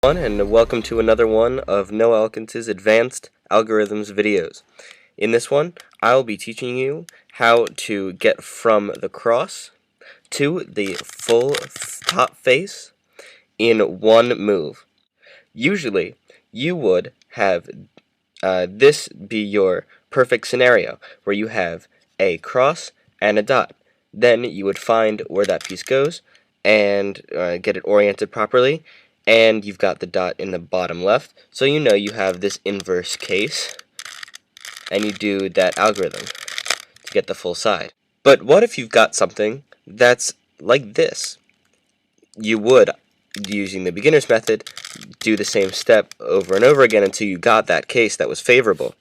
And welcome to another one of Noah Elkins's Advanced Algorithms videos. In this one, I'll be teaching you how to get from the cross to the full top face in one move. Usually, you would have this be your perfect scenario, where you have a cross and a dot. Then you would find where that piece goes and get it oriented properly, and you've got the dot in the bottom left, so you know you have this inverse case, and you do that algorithm to get the full side. But what if you've got something that's like this? You would, using the beginner's method, do the same step over and over again until you got that case that was favorable.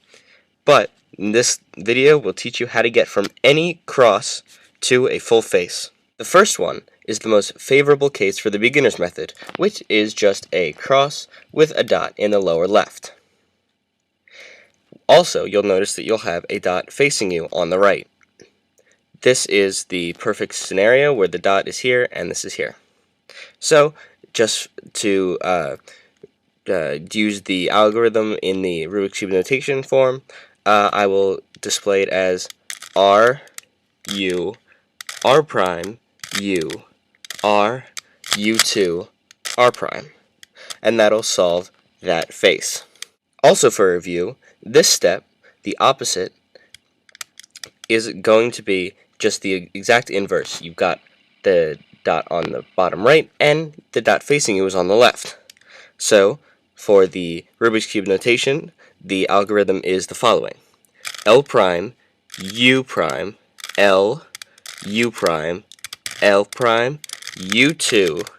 But in this video, we'll teach you how to get from any cross to a full face. The first one is the most favorable case for the beginner's method, which is just a cross with a dot in the lower left. Also, you'll notice that you'll have a dot facing you on the right. This is the perfect scenario where the dot is here and this is here. So, just to use the algorithm in the Rubik's Cube notation form, I will display it as R, U, R prime, U, R, U2, R prime. And that'll solve that face. Also for review, this step, the opposite, is going to be just the exact inverse. You've got the dot on the bottom right, and the dot facing you is on the left. So, for the Rubik's Cube notation, the algorithm is the following. L prime, U prime, L, U prime, L prime, U2,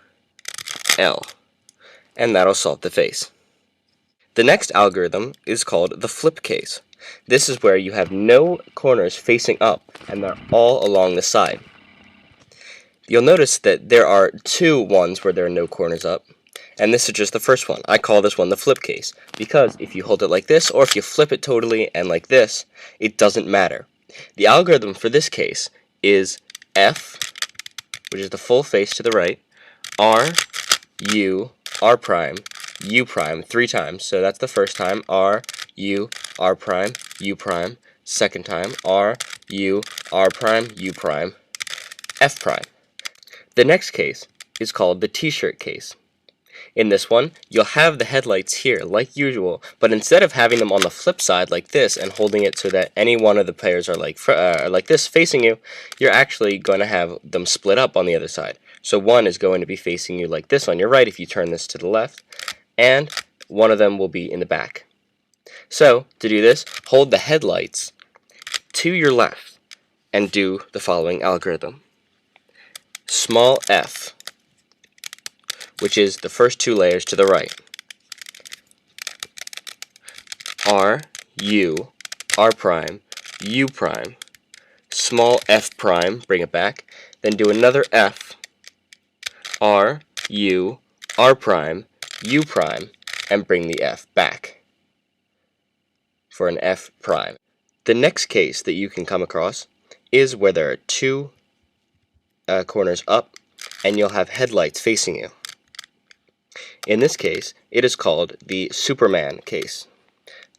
L. And that'll solve the face. The next algorithm is called the flip case. This is where you have no corners facing up, and they're all along the side. You'll notice that there are two ones where there are no corners up, and this is just the first one. I call this one the flip case, because if you hold it like this, or if you flip it totally and like this, it doesn't matter. The algorithm for this case is F, which is the full face to the right, R, U, R prime, U prime, 3 times. So that's the first time, R, U, R prime, U prime. Second time, R, U, R prime, U prime, F prime. The next case is called the t-shirt case. In this one, you'll have the headlights here, like usual, but instead of having them on the flip side like this and holding it so that any one of the players are like this facing you, you're actually going to have them split up on the other side. So one is going to be facing you like this on your right if you turn this to the left, and one of them will be in the back. So, to do this, hold the headlights to your left and do the following algorithm. Small f, which is the first 2 layers to the right. R, U, R prime, U prime, small f prime, bring it back, then do another f, R, U, R prime, U prime, and bring the f back for an f prime. The next case that you can come across is where there are 2 corners up, and you'll have headlights facing you. In this case, it is called the Superman case.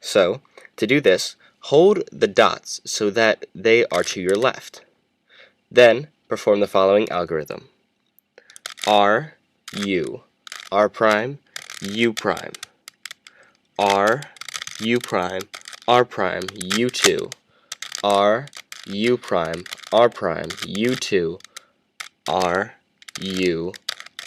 So, to do this, hold the dots so that they are to your left. Then, perform the following algorithm. R, U, R prime, U prime, R, U prime, R prime, U2, R, U prime, R prime, U2, R, U,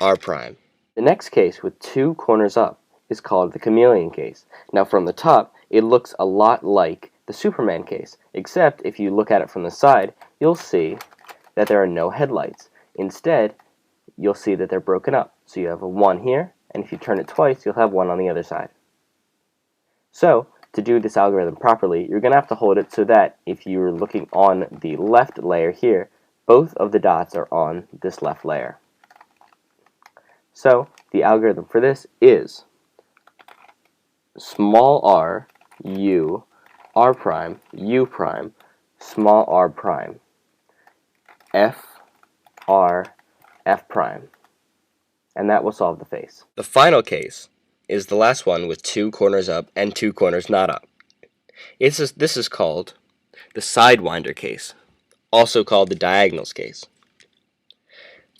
R prime. The next case with 2 corners up is called the chameleon case. Now from the top, it looks a lot like the Superman case, except if you look at it from the side, you'll see that there are no headlights. Instead, you'll see that they're broken up. So you have a 1 here, and if you turn it twice, you'll have 1 on the other side. So, to do this algorithm properly, you're going to have to hold it so that if you're looking on the left layer here, both of the dots are on this left layer. So, the algorithm for this is small r, u, r prime, u prime, small r prime, f, r, f prime. And that will solve the face. The final case is the last one with 2 corners up and 2 corners not up. This is called the sidewinder case, also called the diagonals case.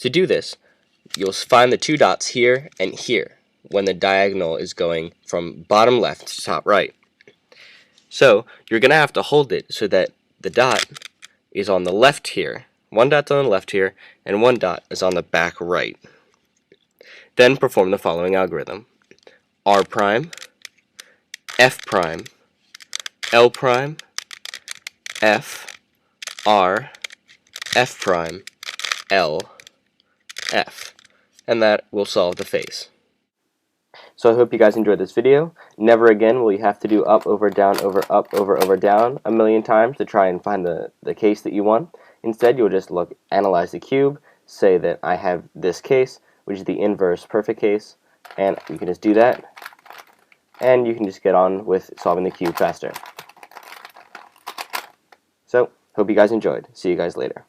To do this, you'll find the 2 dots here and here when the diagonal is going from bottom left to top right. So you're going to have to hold it so that the dot is on the left here, 1 dot's on the left here, and 1 dot is on the back right. Then perform the following algorithm: R prime, F prime, L prime, F, R, F prime, L, F. And that will solve the face. So I hope you guys enjoyed this video. Never again will you have to do up, over, down, over, up, over, down a million times to try and find the case that you want. Instead, you'll just analyze the cube, say that I have this case, which is the inverse perfect case, and you can just do that, and you can just get on with solving the cube faster. So, hope you guys enjoyed. See you guys later.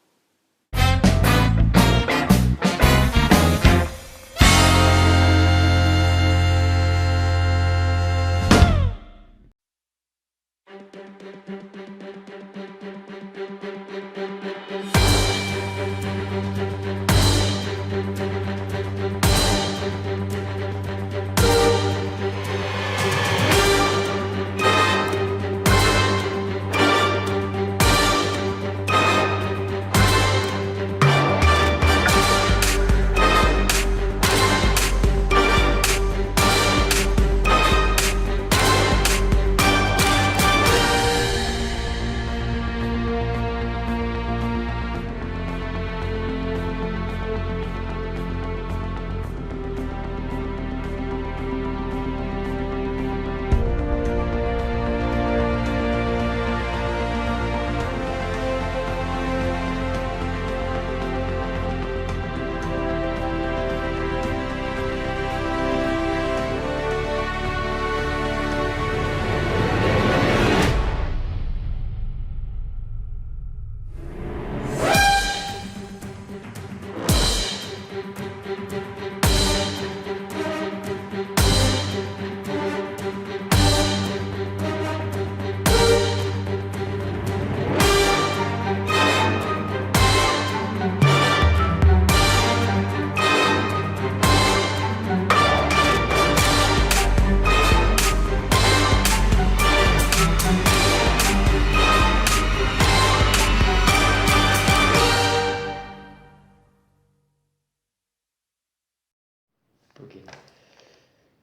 Ok.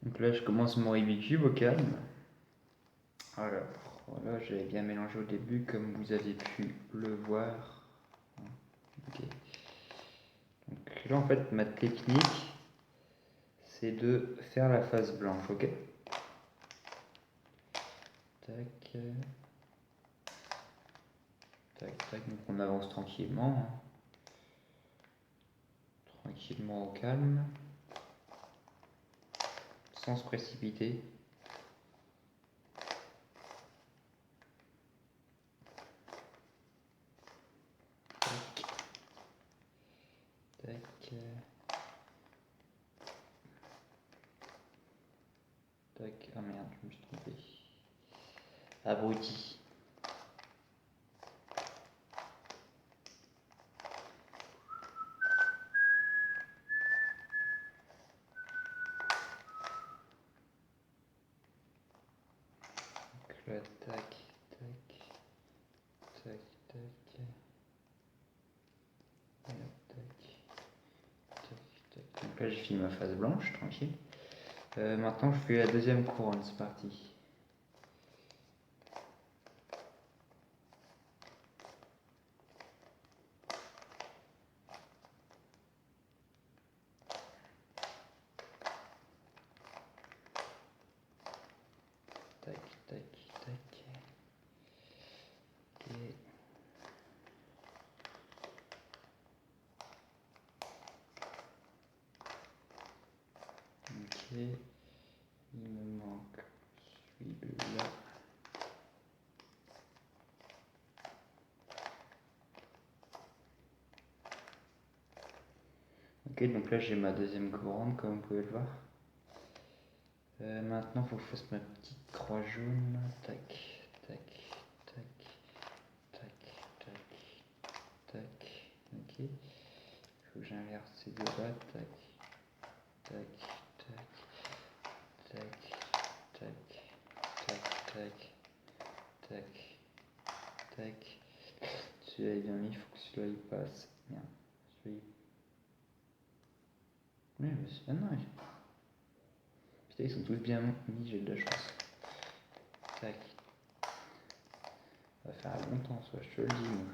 Donc là, je commence mon Rubik Cube au calme. Alors, voilà, j'avais bien mélangé au début, comme vous avez pu le voir. Ok. Donc là, en fait, ma technique, c'est de faire la face blanche, ok? Tac. Tac, tac. Donc on avance tranquillement. Tranquillement au calme. Sans se précipiter. Tac. Tac. Ah merde, je me suis trompé. Abruti. Donc là, tac, tac, tac, tac. Tac, tac, tac. Donc là, j'ai fini ma face blanche, tranquille. Maintenant, je fais la deuxième couronne, c'est parti. Tac, tac, tac. Ok. Ok. Il me manque celui-là. Ok, donc là j'ai ma deuxième couronne, comme vous pouvez le voir. Maintenant, il faut que je fasse ma petite croix jaune. Tac, tac, tac, tac, tac, tac. Ok. Il faut que j'inverse ces deux-là. Tac, tac, tac, tac, tac, tac, tac, tac, tac. Celui-là est bien mis, il faut que celui-là il passe. Merde. Celui-là. Oui, mais c'est bien nice. Putain, ils sont tous bien mis, j'ai de la chance. Tac. Ça va faire longtemps, ça, je te le dis, moi.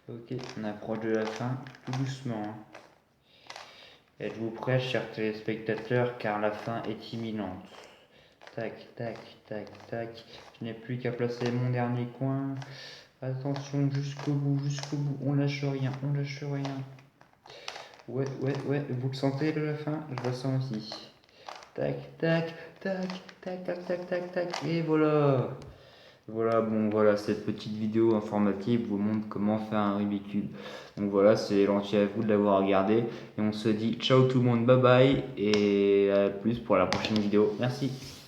Ok, on approche de la fin, tout doucement. Hein. Êtes-vous prêts, chers téléspectateurs, car la fin est imminente. Tac, tac, tac, tac. Je n'ai plus qu'à placer mon dernier coin. Attention, jusqu'au bout, jusqu'au bout. On lâche rien, on lâche rien. Ouais, ouais, ouais. Vous le sentez de la fin? Je le sens aussi. Tac, tac, tac, tac, tac, tac, tac, tac. Et voilà. Voilà, bon, voilà, cette petite vidéo informative vous montre comment faire un Rubik's Cube. Donc voilà, c'est gentil à vous de l'avoir regardé. Et on se dit ciao tout le monde, bye bye. Et à plus pour la prochaine vidéo. Merci.